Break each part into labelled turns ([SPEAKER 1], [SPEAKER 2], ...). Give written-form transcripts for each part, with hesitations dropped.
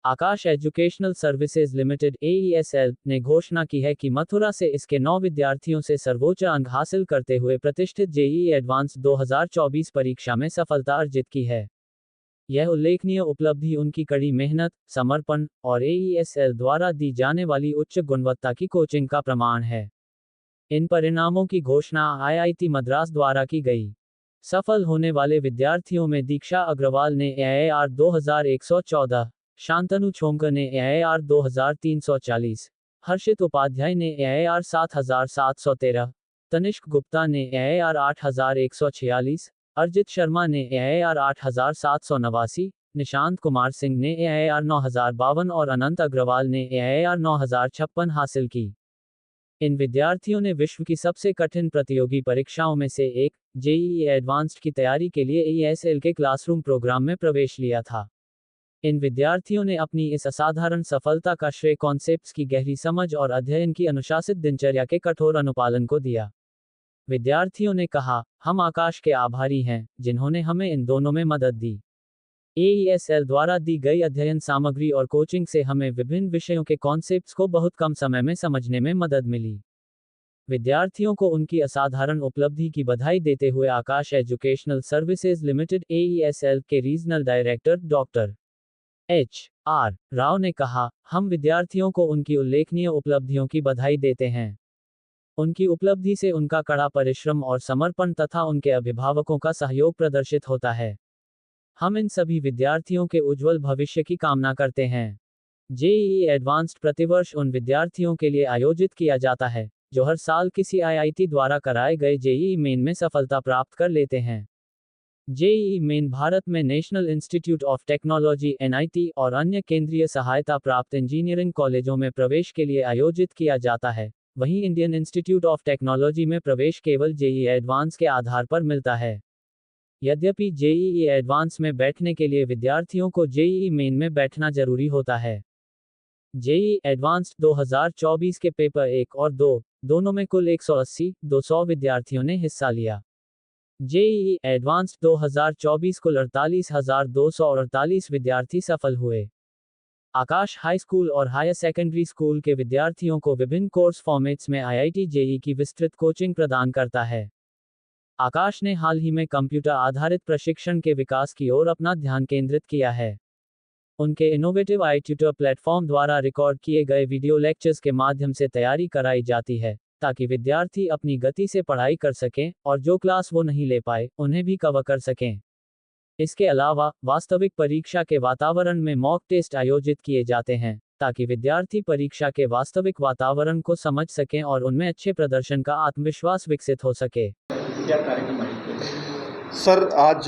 [SPEAKER 1] आकाश educational services limited AESL ने घोषणा की है कि मथुरा से इसके 9 विद्यार्थियों से सर्वोच्च अंक हासिल करते हुए प्रतिष्ठित जेईई एडवांस 2024 परीक्षा में सफलता अर्जित की है। यह उल्लेखनीय उपलब्धि उनकी कड़ी मेहनत, समर्पण और AESL द्वारा दी जाने वाली उच्च गुणवत्ता की कोचिंग का प्रमाण है। इन परिणामों की घोषणा IIT मद्रास द्वारा की गई। सफल होने वाले विद्यार्थियों में दीक्षा अग्रवाल ने AIR 2114, शांतनु छोंकर ने AIR 2340, हर्षित उपाध्याय ने AIR 7713, तनिष्क गुप्ता ने AIR 8146, अर्जित शर्मा ने AIR 8789, निशांत कुमार सिंह ने AIR 9052 और अनंत अग्रवाल ने AIR 9056 हासिल की। इन विद्यार्थियों ने विश्व की सबसे कठिन प्रतियोगी परीक्षाओं में से एक, जेईई एडवांस्ड की तैयारी के लिए AESL के क्लासरूम प्रोग्राम में प्रवेश लिया था। इन विद्यार्थियों ने अपनी इस असाधारण सफलता का श्रेय कॉन्सेप्ट्स की गहरी समझ और अध्ययन की अनुशासित दिनचर्या के कठोर अनुपालन को दिया। विद्यार्थियों ने कहा, हम आकाश के आभारी हैं, जिन्होंने हमें इन दोनों में मदद दी। AESL द्वारा दी गई अध्ययन सामग्री और कोचिंग से हमें विभिन्न विषयों के कॉन्सेप्ट्स को बहुत कम समय में समझने में मदद मिली। विद्यार्थियों को उनकी असाधारण उपलब्धि की बधाई देते हुए आकाश एजुकेशनल सर्विसेज लिमिटेड AESL के regional director doctor HR Rao ने कहा, हम विद्यार्थियों को उनकी उल्लेखनीय उपलब्धियों की बधाई देते हैं। उनकी उपलब्धि से उनका कड़ा परिश्रम और समर्पण तथा उनके अभिभावकों का सहयोग प्रदर्शित होता है। हम इन सभी विद्यार्थियों के उज्जवल भविष्य की कामना करते हैं। जेईई एडवांस्ड प्रतिवर्ष उन विद्यार्थियों के लिए आयोजित किया जाता है, जो हर साल किसी IIT द्वारा कराए गए जेईई मेन में सफलता प्राप्त कर लेते हैं। जेईई मेन भारत में national institute of technology NIT और अन्य केंद्रीय सहायता प्राप्त इंजीनियरिंग कॉलेजों में प्रवेश के लिए आयोजित किया जाता है। वहीं इंडियन इंस्टीट्यूट ऑफ टेक्नोलॉजी में प्रवेश केवल जेईई एडवांस के आधार पर मिलता है। यद्यपि जेईई एडवांस में बैठने के लिए विद्यार्थियों को जेईई मेन में बैठना जरूरी होता है। जेईई एडवांस्ड 2024 के पेपर 1 और 2 दोनों में कुल 180-200 विद्यार्थियों ने हिस्सा लिया। जेईई एडवांस्ड 2024 कुल 48,248 विद्यार्थी सफल हुए। आकाश हाई स्कूल और हायर सेकेंडरी स्कूल के विद्यार्थियों को विभिन्न कोर्स फॉर्मेट्स में IIT जेईई की विस्तृत कोचिंग प्रदान करता है। आकाश ने हाल ही में कंप्यूटर आधारित प्रशिक्षण के विकास की ओर अपना ध्यान केंद्रित किया है। उनके इनोवेटिव iTutor प्लेटफॉर्म द्वारा रिकॉर्ड किए गए वीडियो लेक्चर्स के माध्यम से तैयारी कराई जाती है, ताकि विद्यार्थी अपनी गति से पढ़ाई कर सकें और जो क्लास वो नहीं ले पाए, उन्हें भी कवर कर सकें। इसके अलावा, वास्तविक परीक्षा के वातावरण में मॉक टेस्ट आयोजित किए जाते हैं, ताकि विद्यार्थी परीक्षा के वास्तविक वातावरण को समझ सकें और उनमें अच्छे प्रदर्शन का आत्मविश्वास विकसित हो सके।
[SPEAKER 2] क्या कार्यक्रम है सर? आज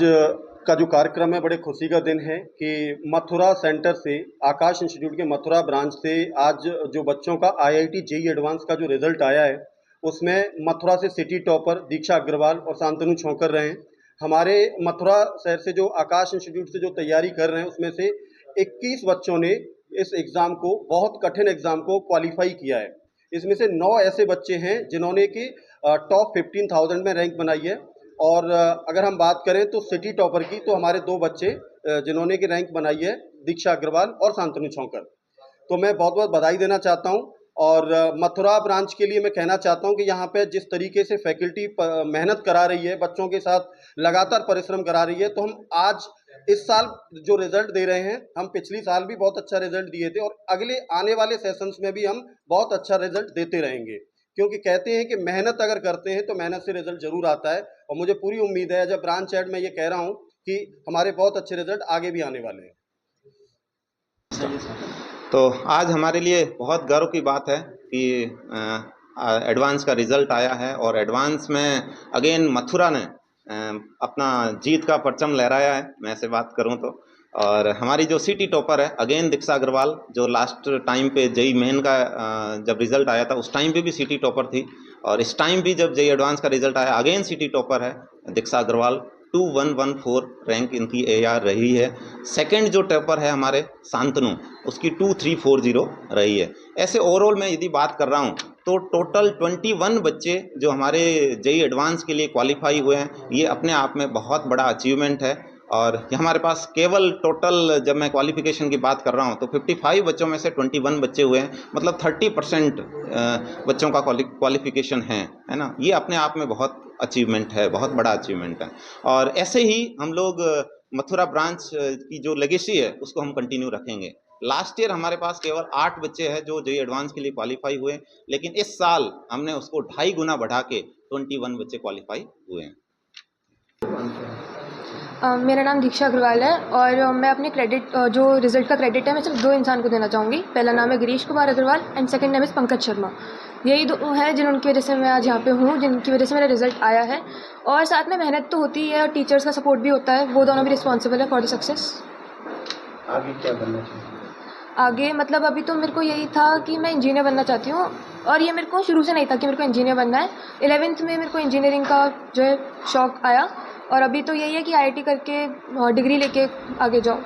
[SPEAKER 2] का जो कार्यक्रम है, बड़े खुशी का दिन है कि मथुरा सेंटर से, आकाश इंस्टीट्यूट के मथुरा ब्रांच से आज जो बच्चों का IIT जेईई एडवांस का जो रिजल्ट आया है, उसमें मथुरा से सिटी टॉपर दीक्षा अग्रवाल और शांतनु छोंकर रहे हैं। हमारे मथुरा शहर से जो आकाश इंस्टीट्यूट से जो तैयारी कर रहे हैं, उसमें से 21 बच्चों ने इस एग्ज़ाम को, बहुत कठिन एग्ज़ाम को क्वालिफाई किया है। इसमें से 9 ऐसे बच्चे हैं जिन्होंने कि टॉप 15,000 में रैंक बनाई है। और अगर हम बात करें तो सिटी टॉपर की, तो हमारे 2 बच्चे जिन्होंने कि रैंक बनाई है, दीक्षा अग्रवाल और शांतनु छोंकर। तो मैं बहुत बहुत बधाई देना चाहता हूं। और मथुरा ब्रांच के लिए मैं कहना चाहता हूं कि यहाँ पे जिस तरीके से फैकल्टी मेहनत करा रही है, बच्चों के साथ लगातार परिश्रम करा रही है, तो हम आज इस साल जो रिजल्ट दे रहे हैं, हम पिछली साल भी बहुत अच्छा रिजल्ट दिए थे और अगले आने वाले सेशंस में भी हम बहुत अच्छा रिजल्ट देते रहेंगे। क्योंकि कहते हैं कि मेहनत अगर करते हैं तो मेहनत से रिजल्ट जरूर आता है। और मुझे पूरी उम्मीद है, जब ब्रांच हेड मैं ये कह रहा हूँ कि हमारे बहुत अच्छे रिजल्ट आगे भी आने वाले हैं।
[SPEAKER 3] तो आज हमारे लिए बहुत गर्व की बात है कि एडवांस का रिज़ल्ट आया है और एडवांस में अगेन मथुरा ने अपना जीत का परचम लहराया है, मैं ऐसे बात करूं तो। और हमारी जो सिटी टॉपर है अगेन दीक्षा अग्रवाल, जो लास्ट टाइम पे जेईई मेन का जब रिज़ल्ट आया था उस टाइम पे भी सिटी टॉपर थी, और इस टाइम भी जब जेईई एडवांस का रिज़ल्ट आया अगेन सिटी टॉपर है दीक्षा अग्रवाल। 2114 रैंक इनकी AR रही है। सेकंड जो टॉपर है हमारे शांतनु, उसकी 2340 रही है। ऐसे ओवरऑल मैं यदि बात कर रहा हूँ तो टोटल 21 बच्चे जो हमारे जेईई एडवांस के लिए क्वालिफाई हुए हैं, ये अपने आप में बहुत बड़ा अचीवमेंट है। और ये हमारे पास केवल टोटल जब मैं क्वालिफिकेशन की बात कर रहा हूँ तो 55 बच्चों में से 21 बच्चे हुए हैं, मतलब 30% बच्चों का क्वालिफिकेशन है ना। ये अपने आप में बहुत अचीवमेंट है, बहुत बड़ा अचीवमेंट है। और ऐसे ही हम लोग मथुरा ब्रांच की जो लेगेसी है उसको हम कंटिन्यू रखेंगे। लास्ट ईयर हमारे पास केवल 8 बच्चे हैं जो जेईई एडवांस के लिए क्वालिफाई हुए, लेकिन इस साल हमने उसको 2.5 गुना बढ़ा के 21 बच्चे क्वालिफाई हुए हैं।
[SPEAKER 4] मेरा नाम दीक्षा अग्रवाल है और मैं अपने क्रेडिट जो रिज़ल्ट का क्रेडिट है मैं सिर्फ 2 इंसान को देना चाहूँगी। पहला नाम है Girish Kumar Agarwal and second name is Pankaj Sharma. यही 2 हैं जिनकी वजह से मैं आज यहाँ पे हूँ, जिनकी वजह से मेरा रिज़ल्ट आया है। और साथ में मेहनत तो होती ही है और टीचर्स का सपोर्ट भी होता है, वो दोनों भी रिस्पॉन्सिबल है फॉर द सक्सेस।
[SPEAKER 2] आगे क्या बनना चाहिए?
[SPEAKER 4] आगे मतलब अभी तो मेरे को यही था कि मैं इंजीनियर बनना चाहती हूँ और ये मेरे को शुरू से नहीं था कि मेरे को इंजीनियर बनना है। 11th में मेरे को इंजीनियरिंग का जो है शौक़ आया और अभी तो यही है कि IIT करके डिग्री लेके आगे जाओ।